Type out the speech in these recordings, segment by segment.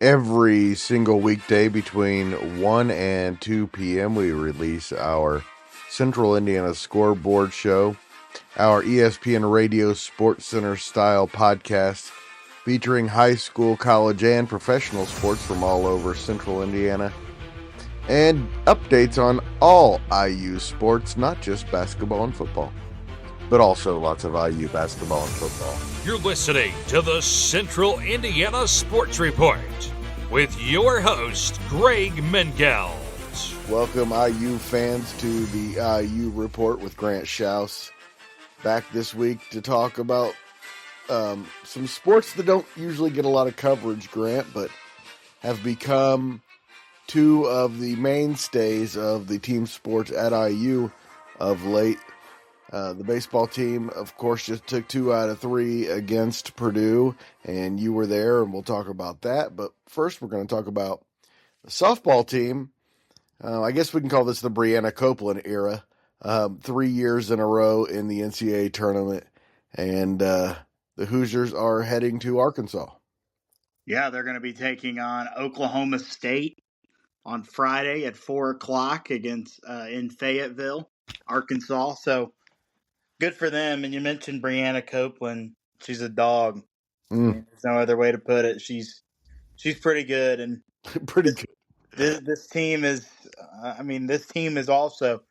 Every single weekday between 1 and 2 p.m., we release our Central Indiana Scoreboard Show, our ESPN Radio Sports Center style podcast featuring high school, college, and professional sports from all over Central Indiana, and updates on all IU sports, not just basketball and football, but also lots of IU basketball and football. You're listening to the Central Indiana Sports Report with your host, Greg Mengelt. Welcome, IU fans, to the IU Report with Grant Shouse. Back this week to talk about some sports that don't usually get a lot of coverage, Grant, but have become two of the mainstays of the team sports at IU of late. The baseball team, of course, just took 2 out of 3 against Purdue, and you were there, and we'll talk about that. But first, we're going to talk about the softball team. I guess we can call this the Brianna Copeland era. 3 years in a row in the NCAA tournament, and the Hoosiers are heading to Arkansas. Yeah, they're going to be taking on Oklahoma State on Friday at 4 o'clock against in Fayetteville, Arkansas. So good for them. And you mentioned Brianna Copeland. She's a dog. I mean, there's no other way to put it. She's pretty good, and Pretty good. This team is. This team is also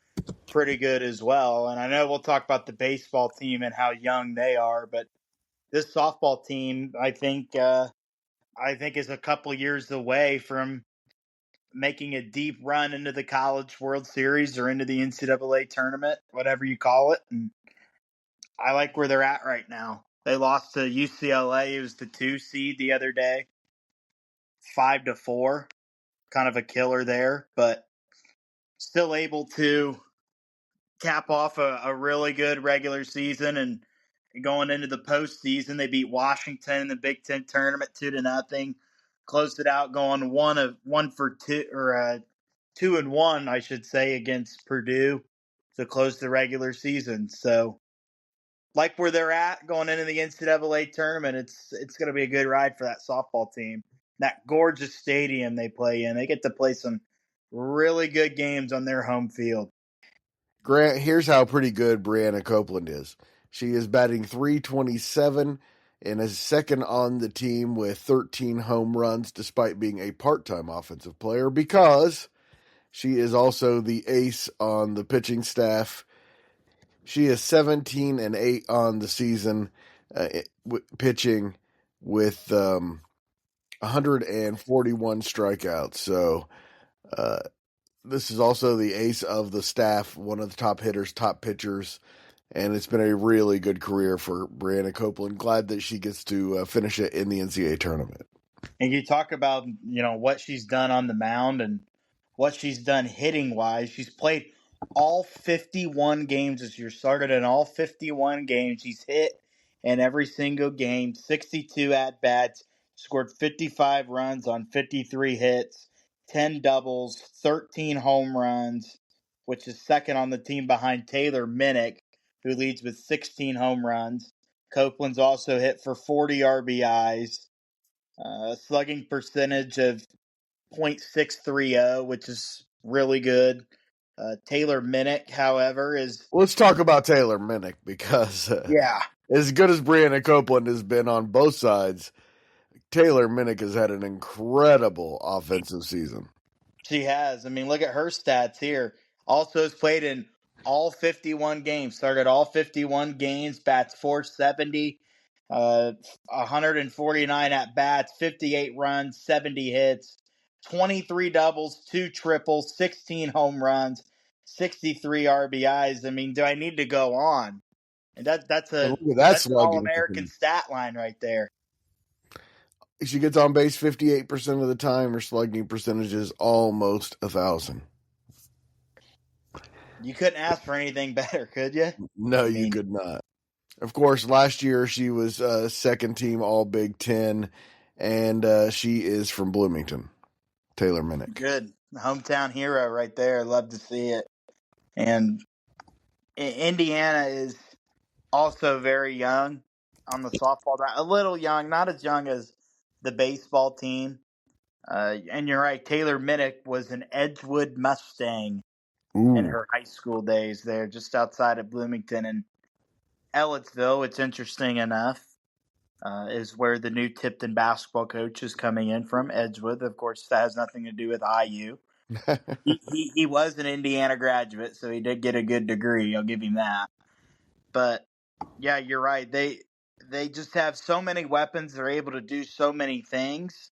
pretty good as well. And I know we'll talk about the baseball team and how young they are, but this softball team, I think is a couple years away from making a deep run into the College World Series or into the NCAA tournament, whatever you call it. And I like where they're at right now. They lost to UCLA. It was the 2 seed the other day, 5-4. Kind of a killer there, but still able to cap off a really good regular season. And going into the postseason, they beat Washington in the Big Ten tournament 2-0. Closed it out, going 2-1, I should say, against Purdue to close the regular season. So, like where they're at going into the NCAA tournament, it's going to be a good ride for that softball team. That gorgeous stadium they play in, they get to play some really good games on their home field. Grant, here's how pretty good Brianna Copeland is. She is batting .327 and is second on the team with 13 home runs, despite being a part-time offensive player, because she is also the ace on the pitching staff. She is 17-8 on the season, pitching with 141 strikeouts. So this is also the ace of the staff, one of the top hitters, top pitchers, and it's been a really good career for Brianna Copeland. Glad that she gets to finish it in the NCAA tournament. And you talk about, what she's done on the mound and what she's done hitting wise. She's played all 51 games this year, started in all 51 games. She's hit in every single game, 62 at bats, scored 55 runs on 53 hits, 10 doubles, 13 home runs, which is second on the team behind Taylor Minnick, who leads with 16 home runs. Copeland's also hit for 40 RBIs. Slugging percentage of .630, which is really good. Taylor Minnick, however, is... Let's talk about Taylor Minnick, because as good as Brianna Copeland has been on both sides, Taylor Minnick has had an incredible offensive season. She has. I mean, look at her stats here. Also has played in all 51 games, started all 51 games, bats .470, 149 at bats, 58 runs, 70 hits, 23 doubles, 2 triples, 16 home runs, 63 RBIs. I mean, do I need to go on? And that's an All-American stat line right there. She gets on base 58% of the time. Her slugging percentage is almost 1,000. You couldn't ask for anything better, could you? No, you could not. Of course, last year she was second team All Big Ten, and she is from Bloomington. Taylor Minnick. Good. Hometown hero right there. Love to see it. And Indiana is also very young on the softball. A little young, not as young as the baseball team. And you're right, Taylor Minnick was an Edgewood Mustang in Ooh. her high school days there, just outside of Bloomington and Ellettsville. It's interesting enough, is where the new Tipton basketball coach is coming in from, Edgewood. Of course, that has nothing to do with IU. He was an Indiana graduate, so he did get a good degree. I'll give him that. But yeah, you're right. They just have so many weapons. They're able to do so many things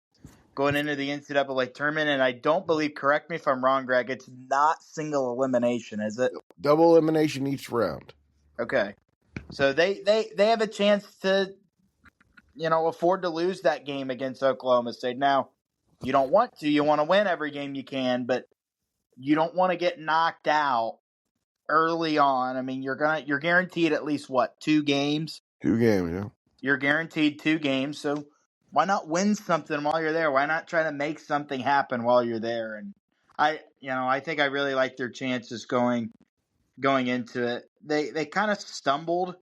going into the NCAA tournament. And I don't believe, correct me if I'm wrong, Greg, it's not single elimination, is it? Double elimination each round. Okay. So they have a chance to, afford to lose that game against Oklahoma State. Now, you don't want to. You want to win every game you can, but you don't want to get knocked out early on. I mean, you're guaranteed at least what, 2 games? 2 games, yeah. You're guaranteed 2 games, so why not win something while you're there? Why not try to make something happen while you're there? And I think I really like their chances going into it. They kind of stumbled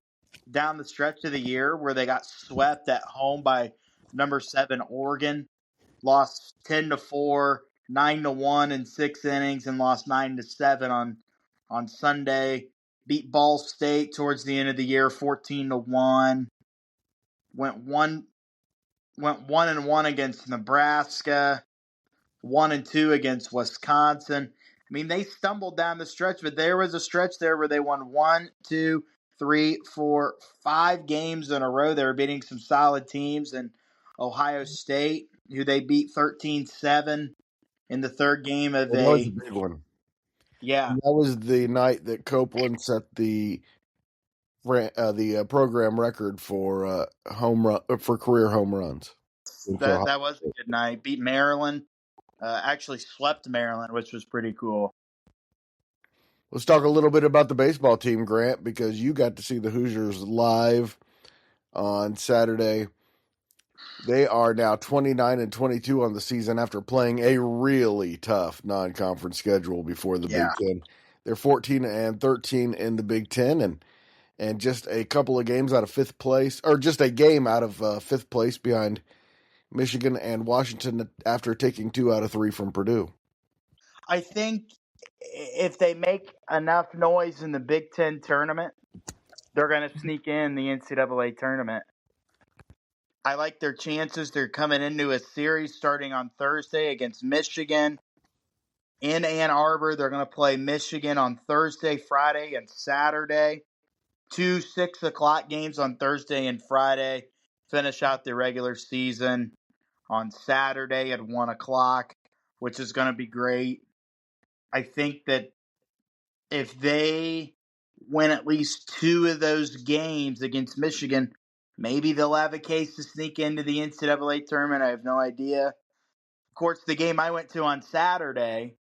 down the stretch of the year where they got swept at home by number 7 Oregon, lost 10-4, 9-1 in 6 innings, and lost 9-7 on Sunday. Beat Ball State towards the end of the year, 14-1. Went 1-1 against Nebraska, 1-2 against Wisconsin. I mean, they stumbled down the stretch, but there was a stretch there where they won 1, 2, 3, 4, 5 games in a row. They were beating some solid teams, and Ohio State, who they beat 13-7 in the third game of Well, that was a big one. yeah. And that was the night that Copeland set the program record for home run for career home runs. That was a good night. Beat Maryland. Actually swept Maryland, which was pretty cool. Let's talk a little bit about the baseball team, Grant, because you got to see the Hoosiers live on Saturday. They are now 29-22 on the season after playing a really tough non-conference schedule before the Big Ten. They're 14-13 in the Big Ten, and just a couple of games out of 5th place, or just a game out of 5th place behind Michigan and Washington after taking 2 out of 3 from Purdue. I think if they make enough noise in the Big Ten tournament, they're going to sneak in the NCAA tournament. I like their chances. They're coming into a series starting on Thursday against Michigan in Ann Arbor. They're going to play Michigan on Thursday, Friday, and Saturday. 2 6 o'clock games on Thursday and Friday. Finish out the regular season on Saturday at 1 o'clock, which is going to be great. I think that if they win at least 2 of those games against Michigan, maybe they'll have a case to sneak into the NCAA tournament. I have no idea. Of course, the game I went to on Saturday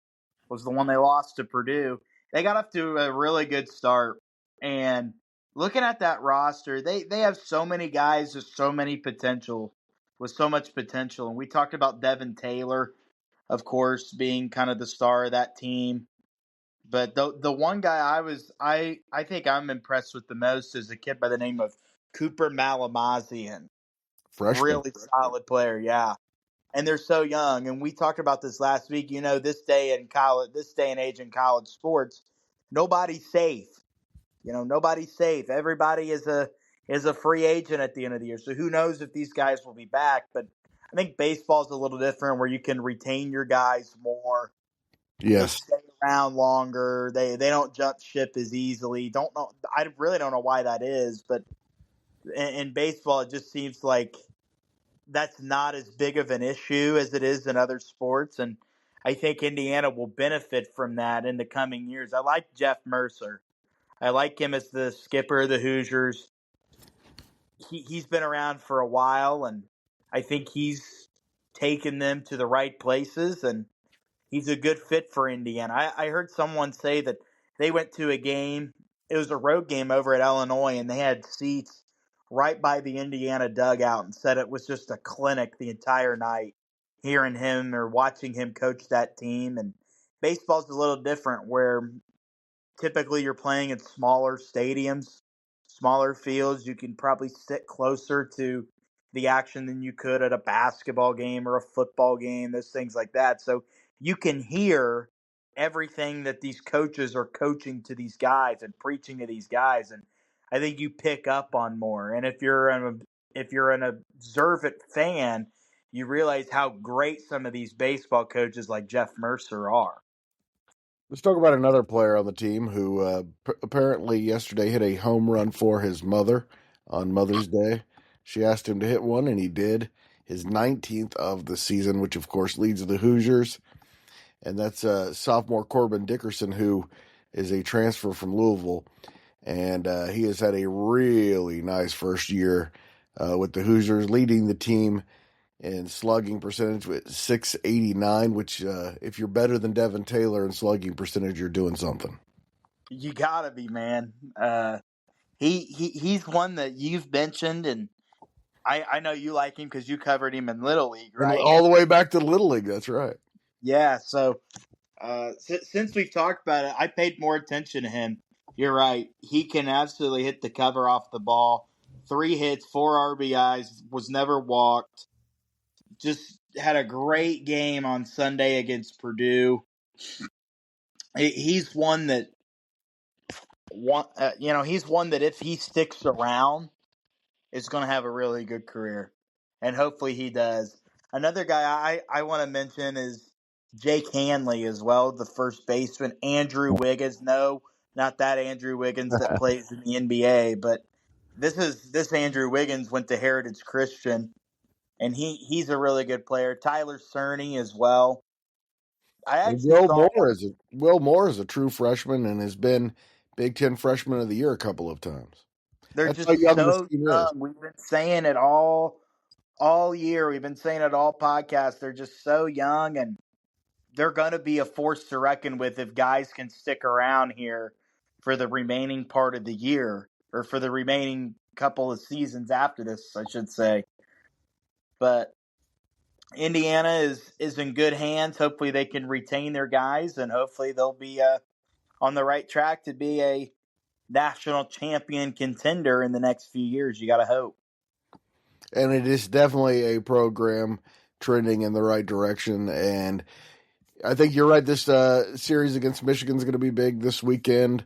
was the one they lost to Purdue. They got off to a really good start. And looking at that roster, they have so many guys with so much potential. And we talked about Devin Taylor, of course, being kind of the star of that team. But the one guy I think I'm impressed with the most is a kid by the name of Cooper Malamazian. Freshman. Really solid player, yeah. And they're so young. And we talked about this last week. This day and age in college sports, nobody's safe. Nobody's safe. Everybody is a free agent at the end of the year. So who knows if these guys will be back? But I think baseball's a little different where you can retain your guys more. Yes. They stay around longer. They don't jump ship as easily. Don't know. I really don't know why that is, but in baseball, it just seems like that's not as big of an issue as it is in other sports. And I think Indiana will benefit from that in the coming years. I like Jeff Mercer. I like him as the skipper of the Hoosiers. He's been around for a while, and I think he's taken them to the right places, and he's a good fit for Indiana. I heard someone say that they went to a game. It was a road game over at Illinois, and they had seats right by the Indiana dugout and said it was just a clinic the entire night, hearing him or watching him coach that team. And baseball's a little different where typically you're playing in smaller stadiums, smaller fields. You can probably sit closer to the action than you could at a basketball game or a football game, those things like that. So you can hear everything that these coaches are coaching to these guys and preaching to these guys, and I think you pick up on more. And if you're an observant fan, you realize how great some of these baseball coaches like Jeff Mercer are. Let's talk about another player on the team who apparently yesterday hit a home run for his mother on Mother's Day. She asked him to hit one, and he did. His 19th of the season, which of course leads the Hoosiers. And that's sophomore Corbin Dickerson, who is a transfer from Louisville. And he has had a really nice first year with the Hoosiers, leading the team in slugging percentage with 689, which if you're better than Devin Taylor in slugging percentage, you're doing something. You gotta be, man. He's one that you've mentioned, and I know you like him because you covered him in Little League, And right? all the way back to Little League, that's right. Yeah. So since we've talked about it, I paid more attention to him. You're right. He can absolutely hit the cover off the ball. 3 hits, 4 RBIs, was never walked. Just had a great game on Sunday against Purdue. He's one that he's one that if he sticks around, is going to have a really good career, and hopefully he does. Another guy I want to mention is Jake Hanley as well, the first baseman. Andrew Wiggins, no, not that Andrew Wiggins that plays in the NBA, but this Andrew Wiggins went to Heritage Christian, and he's a really good player. Tyler Cerny as well. I And actually saw Will Moore is a true freshman and has been Big Ten Freshman of the Year a couple of times. they're That's how just young this so team is. young. We've been saying it all year. We've been saying it all podcasts. They're just so young, and they're going to be a force to reckon with if guys can stick around here for the remaining part of the year, or for the remaining couple of seasons after this, I should say. But Indiana is in good hands. Hopefully they can retain their guys, and hopefully they'll be on the right track to be a national champion contender in the next few years. You got to hope. And it is definitely a program trending in the right direction. And I think you're right. This series against Michigan is going to be big this weekend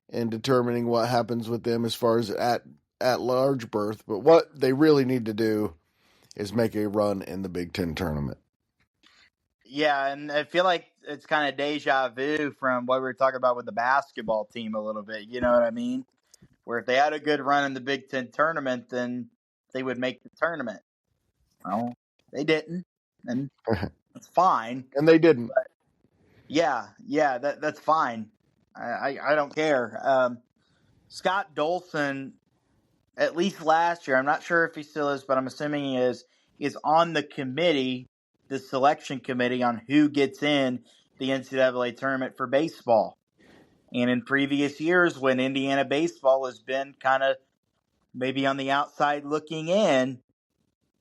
in determining what happens with them as far as at large berth. But what they really need to do is make a run in the Big Ten tournament. Yeah, and I feel like it's kind of deja vu from what we were talking about with the basketball team a little bit. You know what I mean? Where if they had a good run in the Big Ten tournament, then they would make the tournament. Well, they didn't, and that's fine. And they didn't. But yeah, that's fine. I don't care. Scott Dolson, at least last year, I'm not sure if he still is, but I'm assuming he is on the committee, the selection committee on who gets in the NCAA tournament for baseball. And in previous years, when Indiana baseball has been kind of maybe on the outside looking in,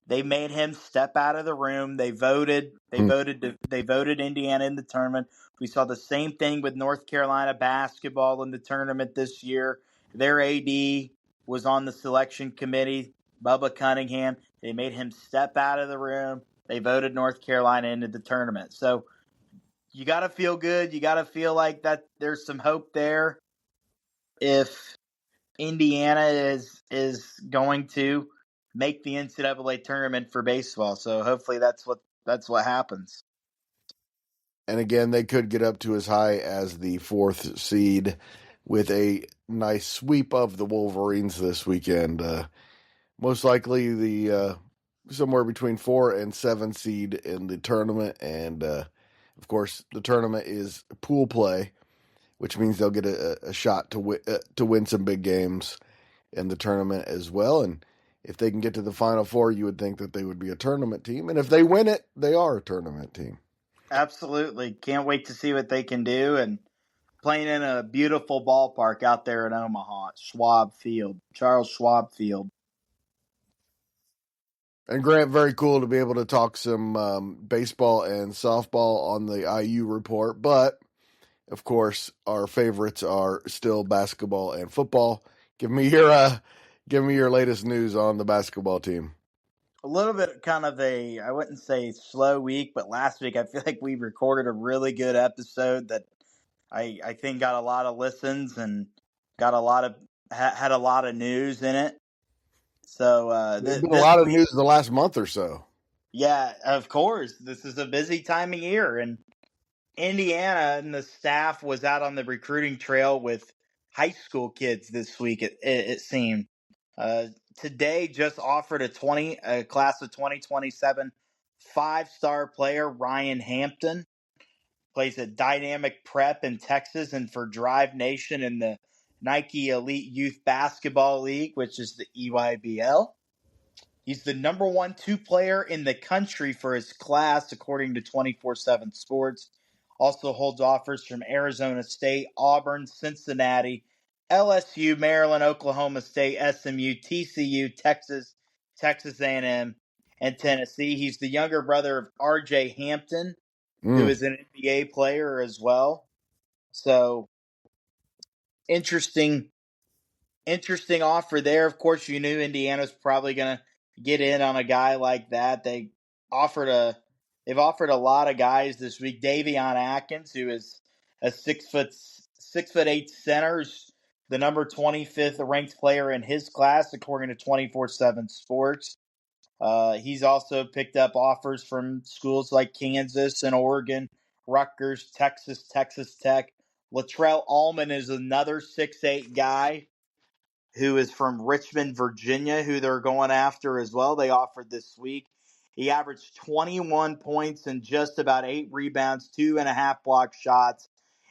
they made him step out of the room. They voted Indiana in the tournament. We saw the same thing with North Carolina basketball in the tournament this year. Their AD was on the selection committee, Bubba Cunningham. They made him step out of the room. They voted North Carolina into the tournament. So you got to feel good. You got to feel like that there's some hope there if Indiana is going to make the NCAA tournament for baseball. So hopefully that's what happens. And again, they could get up to as high as the 4th seed with a nice sweep of the Wolverines this weekend. Most likely the somewhere between 4 and 7 seed in the tournament. And of course, the tournament is pool play, which means they'll get a shot to win some big games in the tournament as well. And if they can get to the Final Four, you would think that they would be a tournament team. And if they win it, they are a tournament team. Absolutely. Can't wait to see what they can do. And playing in a beautiful ballpark out there in Omaha, Charles Schwab Field. And Grant, very cool to be able to talk some baseball and softball on the IU report. But, of course, our favorites are still basketball and football. Give me your latest news on the basketball team. A little bit kind of I wouldn't say slow week, but last week I feel like we recorded a really good episode that I think got a lot of listens and got a lot of had a lot of news in it. So There's been a this lot of week, news the last month or so. yeah, of course, this is a busy time of year, and Indiana and the staff was out on the recruiting trail with high school kids this week. It seemed uh, today just offered a class of 2027 5-star player Ryan Hampton plays at Dynamic Prep in Texas and for Drive Nation in the Nike Elite Youth Basketball League, which is the EYBL. He's the number 2 player in the country for his class, according to 24/7 Sports. Also holds offers from Arizona State, Auburn, Cincinnati, LSU, Maryland, Oklahoma State, SMU, TCU, Texas, Texas A&M, and Tennessee. He's the younger brother of R.J. Hampton, who Mm. is an NBA player as well. So interesting offer there. Of course, you knew Indiana's probably going to get in on a guy like that. Offered a they've offered a lot of guys this week. Davion Atkins, who is a 6'8" center, is the number 25th ranked player in his class, according to 24/7 Sports. He's also picked up offers from schools like Kansas and Oregon, Rutgers, Texas Tech. Latrell Allman is another 6'8" guy who is from Richmond, Virginia, who they're going after as well. They offered this week. He averaged 21 points and just about 8 rebounds, 2.5 block shots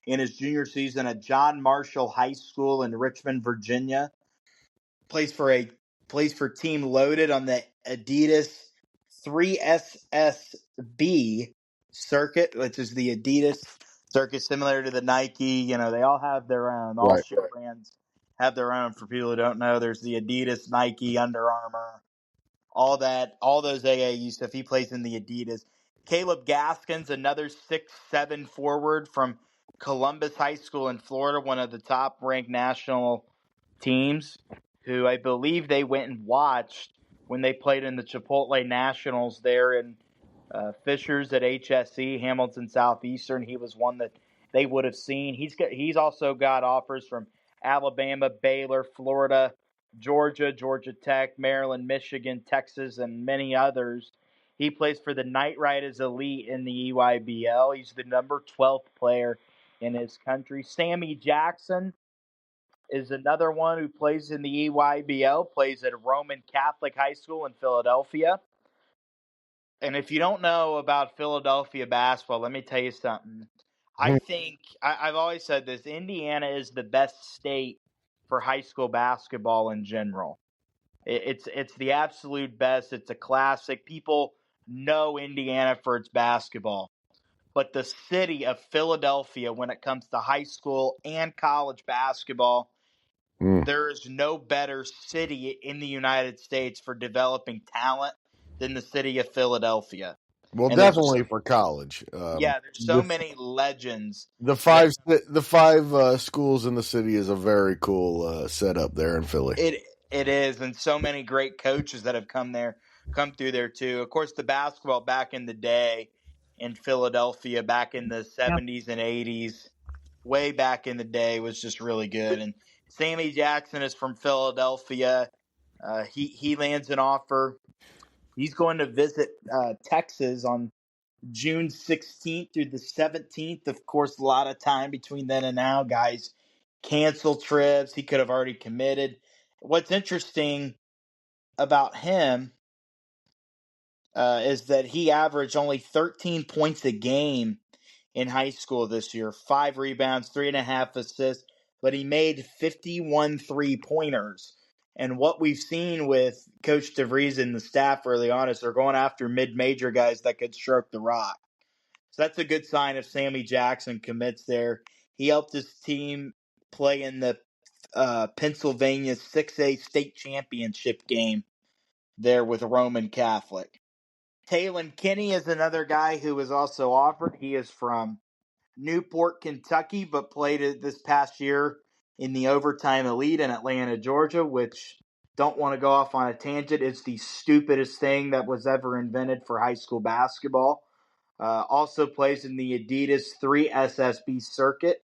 in his junior season at John Marshall High School in Richmond, Virginia. Plays for Team Loaded on the Adidas 3SSB circuit, which is the Adidas circuit, similar to the Nike. They all have their own. All Right. shoe brands have their own. For people who don't know, there's the Adidas, Nike, Under Armour, all those AAU stuff. He plays in the Adidas. Caleb Gaskins, another 6'7" forward from Columbus High School in Florida, one of the top ranked national teams, who I believe they went and watched when they played in the Chipotle Nationals there in Fishers at HSE, Hamilton Southeastern. He was one that they would have seen. He's also got offers from Alabama, Baylor, Florida, Georgia, Georgia Tech, Maryland, Michigan, Texas, and many others. He plays for the Knight Riders Elite in the EYBL. He's the number 12th player in his country. Sammy Jackson is another one who plays in the EYBL, plays at Roman Catholic High School in Philadelphia. And if you don't know about Philadelphia basketball, let me tell you something. I think I've always said this: Indiana is the best state for high school basketball in general. It's the absolute best. It's a classic. People know Indiana for its basketball, but the city of Philadelphia, when it comes to high school and college basketball, there is no better city in the United States for developing talent than the city of Philadelphia. Well, And there's definitely for college. there's so many legends. The That five schools in the city is a very cool setup there in Philly. it is, and so many great coaches that have come through there too. Of course, the basketball back in the day in Philadelphia, back in the 70s and 80s, way back in the day, was just really good. And Sammy Jackson is from Philadelphia. He lands an offer. He's going to visit Texas on June 16th through the 17th. Of course, a lot of time between then and now. Guys cancel trips. He could have already committed. What's interesting about him is that he averaged only 13 points a game in high school this year, 5 rebounds, 3.5 assists, but he made 51 3-pointers. And what we've seen with Coach DeVries and the staff early on is they're going after mid-major guys that could stroke the rock. So that's a good sign if Sammy Jackson commits there. He helped his team play in the Pennsylvania 6A state championship game there with Roman Catholic. Talon Kinney is another guy who was also offered. He is from Newport, Kentucky, but played it this past year in the Overtime Elite in Atlanta, Georgia, which don't want to go off on a tangent. It's the stupidest thing that was ever invented for high school basketball. Also plays in the Adidas 3SSB circuit.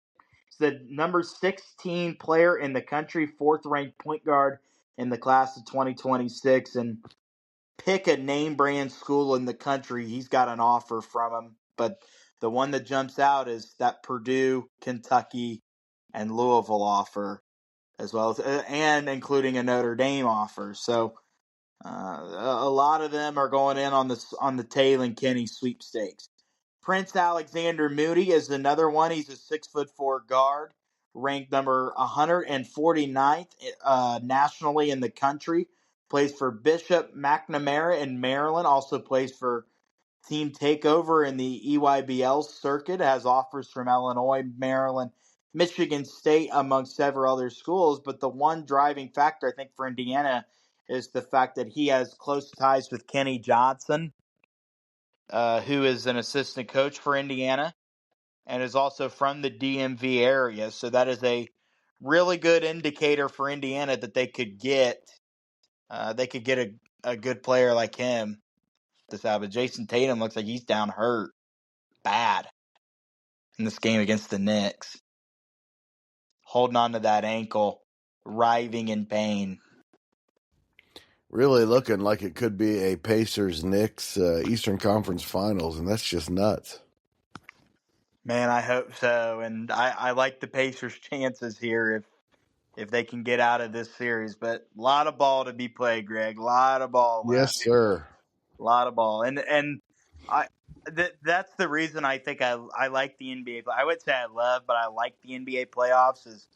He's the number 16 player in the country, fourth ranked point guard in the class of 2026. And pick a name brand school in the country, he's got an offer from him. But the one that jumps out is that Purdue, Kentucky, and Louisville offer, as well as and including a Notre Dame offer. So a lot of them are going in on the Taylor Kinney sweepstakes. Prince Alexander Moody is another one. He's a 6'4" guard, ranked number 149th nationally in the country. Plays for Bishop McNamara in Maryland. Also plays for Team Takeover in the EYBL circuit. Has offers from Illinois, Maryland, Michigan State, among several other schools. But the one driving factor, I think, for Indiana is the fact that he has close ties with Kenny Johnson, who is an assistant coach for Indiana and is also from the DMV area. So that is a really good indicator for Indiana that they could get a good player like him this out. But Jason Tatum looks like he's down hurt bad in this game against the Knicks, holding on to that ankle, writhing in pain. Really looking like it could be a Pacers-Knicks Eastern Conference Finals, and that's just nuts. Man, I hope so. And I like the Pacers' chances here if they can get out of this series. But a lot of ball to be played, Greg. A lot of ball left. Yes, sir. A lot of ball. And that's the reason I think I like the NBA. I would say I love, but I like the NBA playoffs is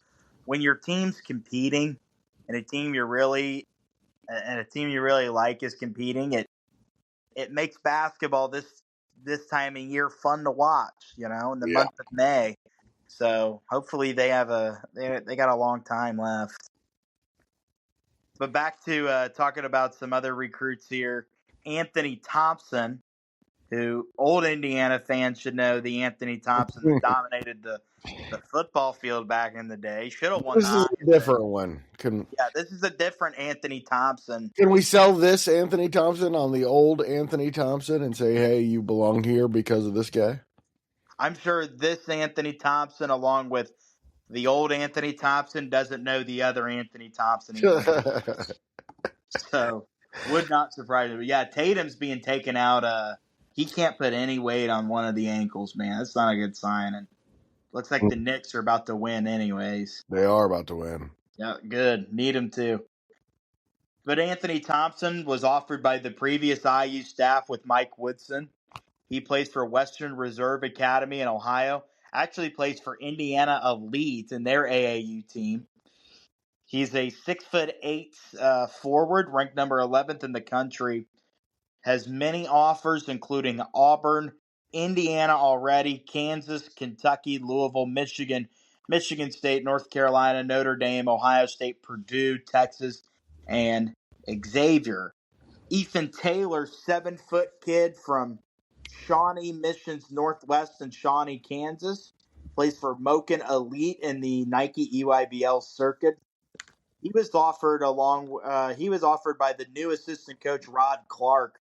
when your team's competing and a team you really like is competing, it makes basketball this time of year fun to watch, in the month of May. So hopefully they got a long time left. But back to talking about some other recruits here. Anthony Thompson, who old Indiana fans should know, the Anthony Thompson that dominated the football field back in the day. Should have won. This is a different one. This is a different Anthony Thompson. Can we sell this Anthony Thompson on the old Anthony Thompson and say, hey, you belong here because of this guy? I'm sure this Anthony Thompson, along with the old Anthony Thompson, doesn't know the other Anthony Thompson. So, would not surprise me. But yeah, Tatum's being taken out. He can't put any weight on one of the ankles, man. That's not a good sign. And looks like the Knicks are about to win anyways. They are about to win. Yeah, good. Need them to. But Anthony Thompson was offered by the previous IU staff with Mike Woodson. He plays for Western Reserve Academy in Ohio. Actually plays for Indiana Elite in their AAU team. He's a 6'8" forward, ranked number 11th in the country. Has many offers, including Auburn, Indiana already, Kansas, Kentucky, Louisville, Michigan, Michigan State, North Carolina, Notre Dame, Ohio State, Purdue, Texas, and Xavier. Ethan Taylor, 7-foot kid from Shawnee Missions Northwest in Shawnee, Kansas, plays for Moken Elite in the Nike EYBL circuit. He was offered by the new assistant coach Rod Clark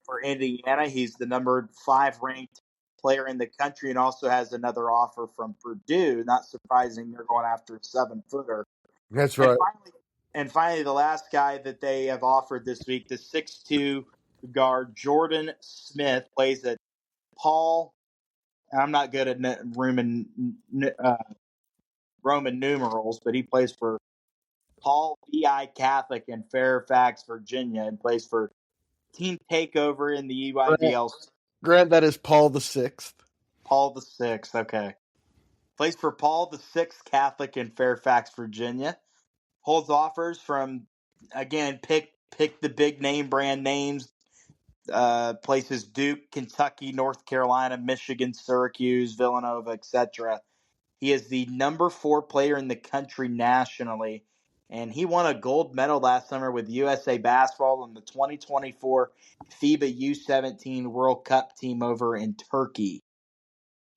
for Indiana. He's the number 5 ranked player in the country and also has another offer from Purdue. Not surprising, they're going after a 7-footer. That's right. And finally, the last guy that they have offered this week, the 6'2" guard Jordan Smith, plays at Paul. I'm not good at Roman numerals, but he plays for Paul VI Catholic in Fairfax, Virginia, and plays for Team Takeover in the EYBL. Grant, that is Paul the Sixth. Paul the Sixth, okay. Plays for Paul the Sixth Catholic in Fairfax, Virginia. Holds offers from, again, pick the big name brand names. Places Duke, Kentucky, North Carolina, Michigan, Syracuse, Villanova, etc. He is the number 4 player in the country nationally, and he won a gold medal last summer with USA Basketball in the 2024 FIBA U17 World Cup team over in Turkey.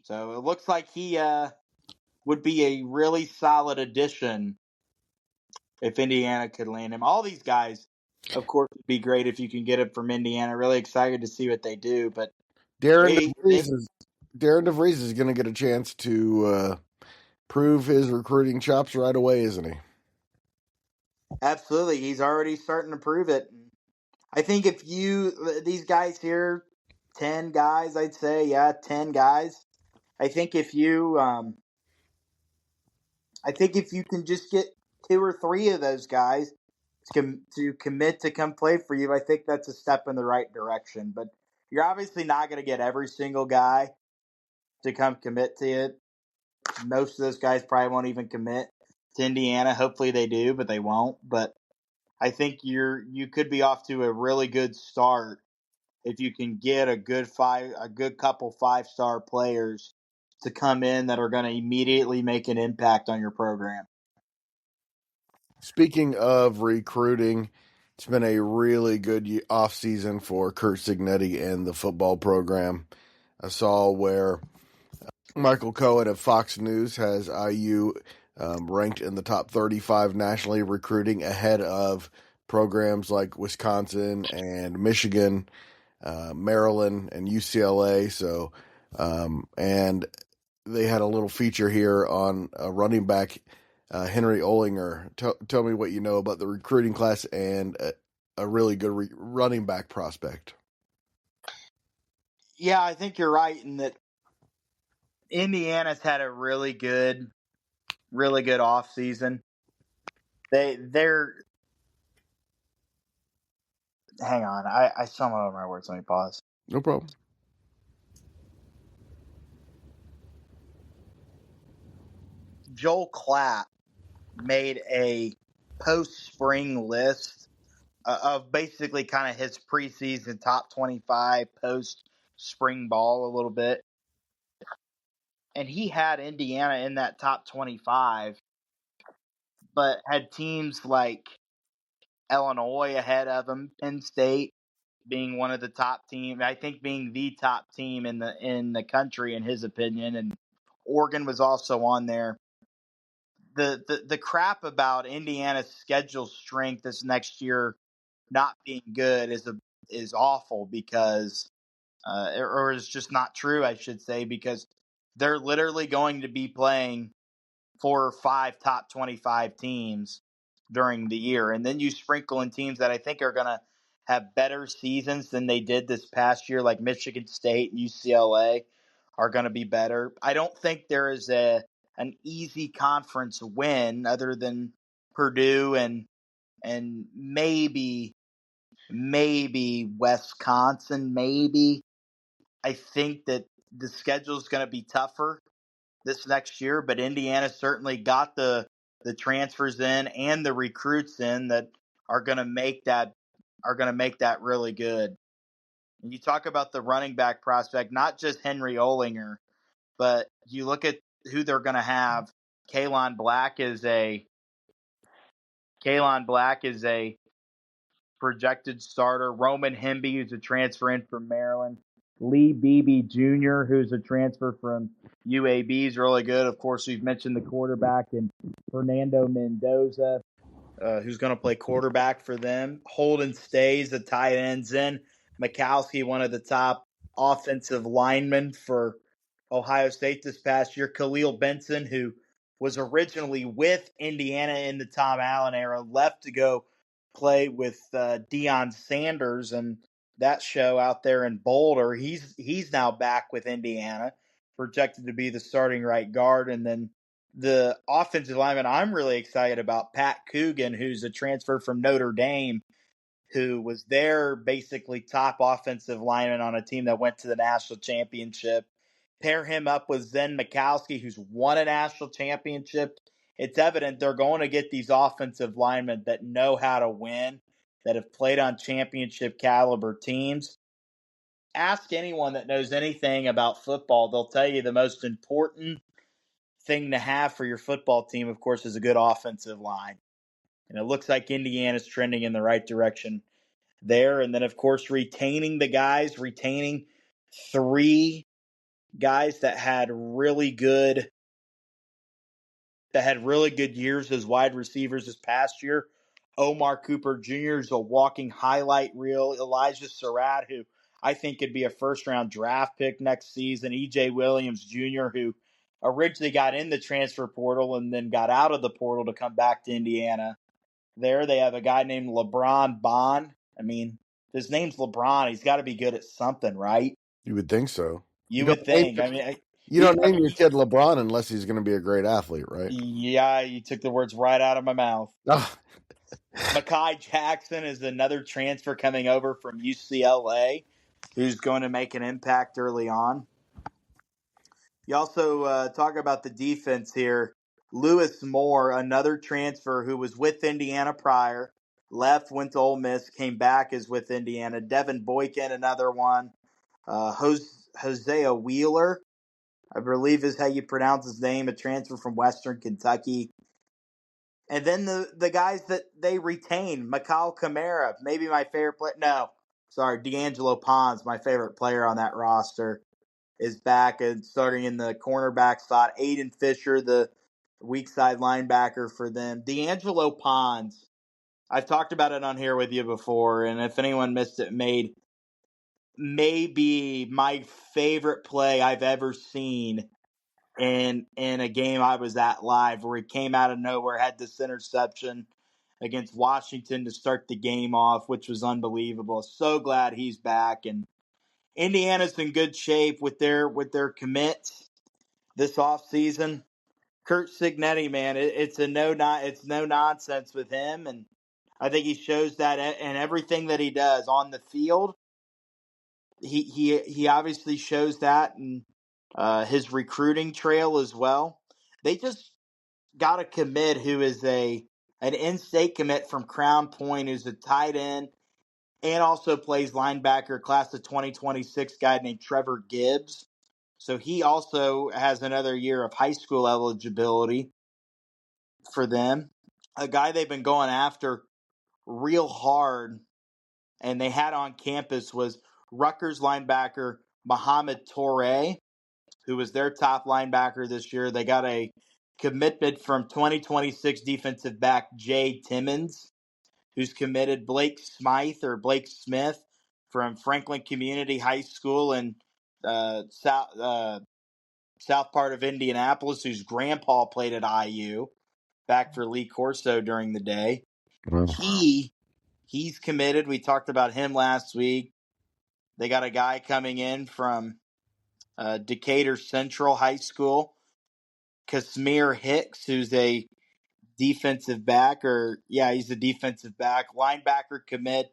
So it looks like he would be a really solid addition if Indiana could land him. All these guys, of course, would be great if you can get him from Indiana. Really excited to see what they do, but Darren they DeVries is going to get a chance to prove his recruiting chops right away, isn't he? absolutely, he's already starting to prove it. I think if these guys here, 10 guys, I'd say, yeah, 10 guys. I think if you can just get 2 or 3 of those guys to commit to come play for you, I think that's a step in the right direction. But you're obviously not going to get every single guy to come commit to it. Most of those guys probably won't even commit to Indiana. Hopefully they do, but they won't. But I think you could be off to a really good start if you can get a good couple 5-star players to come in that are going to immediately make an impact on your program. Speaking of recruiting, it's been a really good offseason for Kurt Signetti and the football program. I saw where Michael Cohen of Fox News has IU ranked in the top 35 nationally recruiting ahead of programs like Wisconsin and Michigan, Maryland, and UCLA. So, and they had a little feature here on a running back, Henry Olinger. Tell me what you know about the recruiting class and a really good running back prospect. Yeah, I think you're right in that Indiana's had a really good off season. They're hang on, I stumbled over my words. Let me pause. No problem. Joel Klatt made a post-spring list of basically kind of his preseason top 25 post-spring ball a little bit. And he had Indiana in that top 25, but had teams like Illinois ahead of him, Penn State being one of the top teams, I think being the top team in the country in his opinion, and Oregon was also on there. The crap about Indiana's schedule strength this next year not being good is awful because or is just not true, I should say, because they're literally going to be playing 4 or 5 top 25 teams during the year. And then you sprinkle in teams that I think are going to have better seasons than they did this past year, like Michigan State and UCLA are going to be better. I don't think there is an easy conference win other than Purdue and maybe Wisconsin, maybe. I think that the schedule is going to be tougher this next year, but Indiana certainly got the transfers in and the recruits in that are going to make that really good. And you talk about the running back prospect, not just Henry Olinger, but you look at who they're going to have. Kalon Black is a projected starter. Roman Hemby, who's a transfer in from Maryland. Lee Beebe Jr., who's a transfer from UAB, is really good. Of course, we've mentioned the quarterback and Fernando Mendoza, who's going to play quarterback for them. Holden Stays, the tight ends in. Mikowski, one of the top offensive linemen for Ohio State this past year. Khalil Benson, who was originally with Indiana in the Tom Allen era, left to go play with Deion Sanders and that show out there in Boulder. He's now back with Indiana, projected to be the starting right guard. And then the offensive lineman I'm really excited about, Pat Coogan, who's a transfer from Notre Dame, who was their basically top offensive lineman on a team that went to the national championship. Pair him up with Zen Mikowski, who's won a national championship. It's evident they're going to get these offensive linemen that know how to win, that have played on championship caliber teams. Ask anyone that knows anything about football. They'll tell you the most important thing to have for your football team, of course, is a good offensive line. And it looks like Indiana's trending in the right direction there. And then, of course, retaining 3 guys that had really good that had really good years as wide receivers this past year. Omar Cooper Jr. is a walking highlight reel. Elijah Surratt, who I think could be a first-round draft pick next season. E.J. Williams Jr., who originally got in the transfer portal and then got out of the portal to come back to Indiana. There they have a guy named LeBron Bond. I mean, his name's LeBron. He's got to be good at something, right? You would think so. You would think. I mean, You don't name your kid LeBron unless he's going to be a great athlete, right? yeah, you took the words right out of my mouth. Oh. Mekhi Jackson is another transfer coming over from UCLA who's going to make an impact early on. You also talk about the defense here. Lewis Moore, another transfer who was with Indiana prior, left, went to Ole Miss, came back, is with Indiana. Devin Boykin, another one. Hosea Wheeler, I believe is how you pronounce his name, a transfer from Western Kentucky. And then the guys that they retained, Mikal Kamara, maybe my favorite player. No, sorry, D'Angelo Pons, my favorite player on that roster, is back and starting in the cornerback slot. Aiden Fisher, the weak side linebacker for them. D'Angelo Pons, I've talked about it on here with you before, and if anyone missed it, made maybe my favorite play I've ever seen in a game I was at live, where he came out of nowhere, had this interception against Washington to start the game off, which was unbelievable. So glad he's back, and Indiana's in good shape with their commits this offseason. Kurt Signetti, man, it's no nonsense with him, and I think he shows that in everything that he does on the field. He obviously shows that in his recruiting trail as well. They just got a commit who is an in-state commit from Crown Point, who's a tight end and also plays linebacker, class of 2026 guy named Trevor Gibbs. So he also has another year of high school eligibility for them. A guy they've been going after real hard and they had on campus was Rutgers linebacker Mohamed Toure, who was their top linebacker this year. They got a commitment from 2026 defensive back Jay Timmons, who's committed. Blake Smith from Franklin Community High School in south part of Indianapolis, whose grandpa played at IU, back for Lee Corso during the day. Wow. He's committed. We talked about him last week. They got a guy coming in from Decatur Central High School, Casimir Hicks, who's a defensive back, he's a defensive back. Linebacker commit,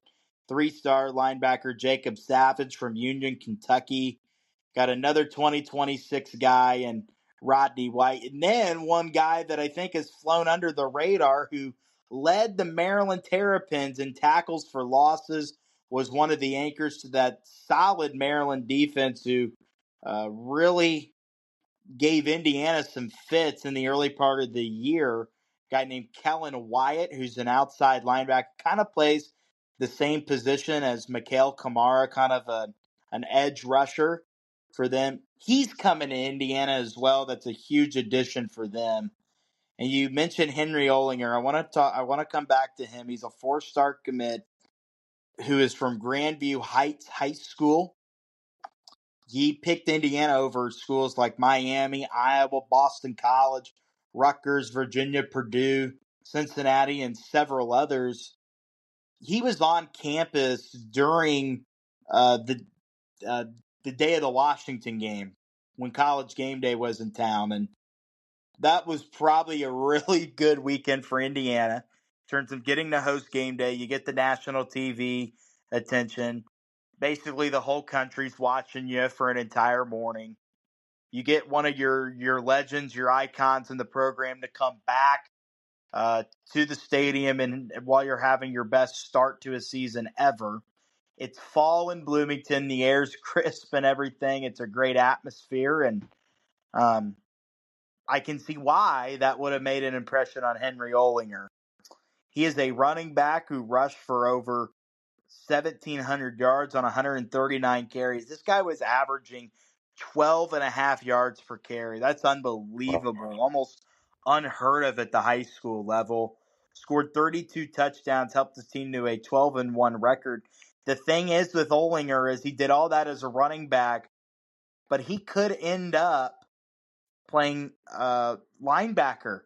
3-star linebacker Jacob Savage from Union, Kentucky. Got another 2026 guy and Rodney White. And then one guy that I think has flown under the radar who led the Maryland Terrapins in tackles for losses, was one of the anchors to that solid Maryland defense who really gave Indiana some fits in the early part of the year. A guy named Kellen Wyatt, who's an outside linebacker, kind of plays the same position as Mikhail Kamara, kind of an edge rusher for them. He's coming to Indiana as well. That's a huge addition for them. And you mentioned Henry Olinger. I want to come back to him. He's a 4-star commit who is from Grandview Heights High School. He picked Indiana over schools like Miami, Iowa, Boston College, Rutgers, Virginia, Purdue, Cincinnati, and several others. He was on campus during the day of the Washington game when College Game Day was in town, and that was probably a really good weekend for Indiana in terms of getting to host game day. You get the national TV attention. Basically, the whole country's watching you for an entire morning. You get one of your legends, your icons in the program to come back to the stadium, and while you're having your best start to a season ever. It's fall in Bloomington. The air's crisp and everything. It's a great atmosphere, and I can see why that would have made an impression on Henry Olinger. He is a running back who rushed for over 1,700 yards on 139 carries. This guy was averaging 12 and a half yards per carry. That's unbelievable. unheard of at the high school level. Scored 32 touchdowns, helped his team to a 12-1 record. The thing is with Olinger is he did all that as a running back, but he could end up playing linebacker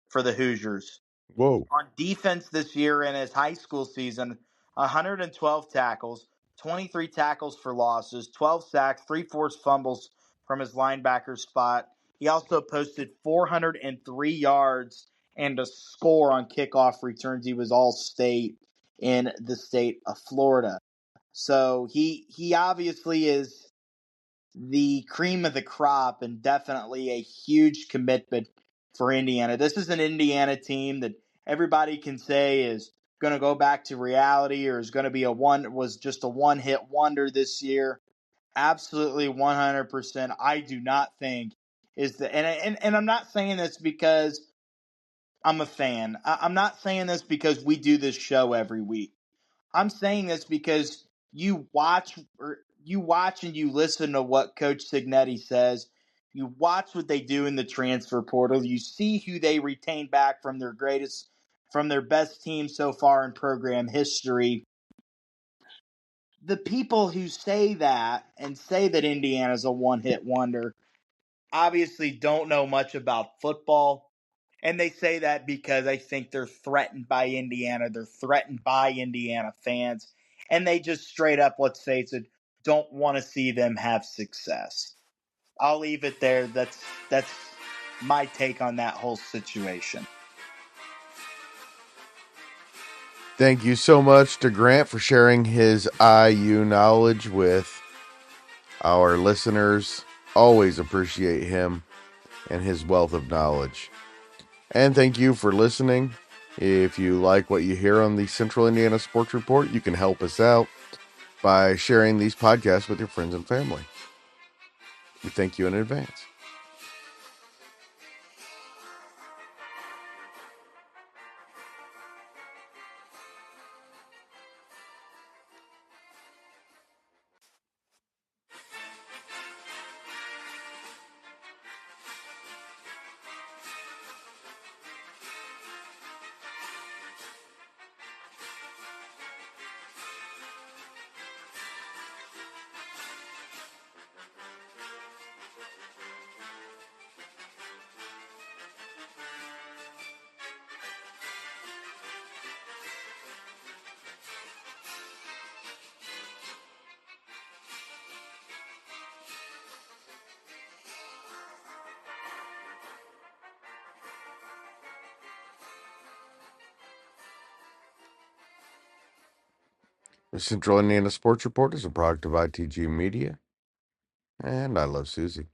for the Hoosiers. Whoa. On defense this year in his high school season, 112 tackles, 23 tackles for losses, 12 sacks, 3 forced fumbles from his linebacker spot. He also posted 403 yards and a score on kickoff returns. He was all state in the state of Florida. So he obviously is the cream of the crop and definitely a huge commitment for Indiana. This is an Indiana team that everybody can say is going to go back to reality or is going to be was just a one-hit wonder this year. Absolutely 100%. I do not think is the and I'm not saying this because I'm a fan. I'm not saying this because we do this show every week. I'm saying this because you watch and you listen to what Coach Signetti says. You watch what they do in the transfer portal. You see who they retain back from their best team so far in program history. The people who say that and say that Indiana's a one-hit wonder obviously don't know much about football. And they say that because I think they're threatened by Indiana. They're threatened by Indiana fans. And they just straight up, let's face it, don't want to see them have success. I'll leave it there. That's my take on that whole situation. Thank you so much to Grant for sharing his IU knowledge with our listeners. Always appreciate him and his wealth of knowledge. And thank you for listening. If you like what you hear on the Central Indiana Sports Report, you can help us out by sharing these podcasts with your friends and family. We thank you in advance. The Central Indiana Sports Report is a product of ITG Media, and I love Susie.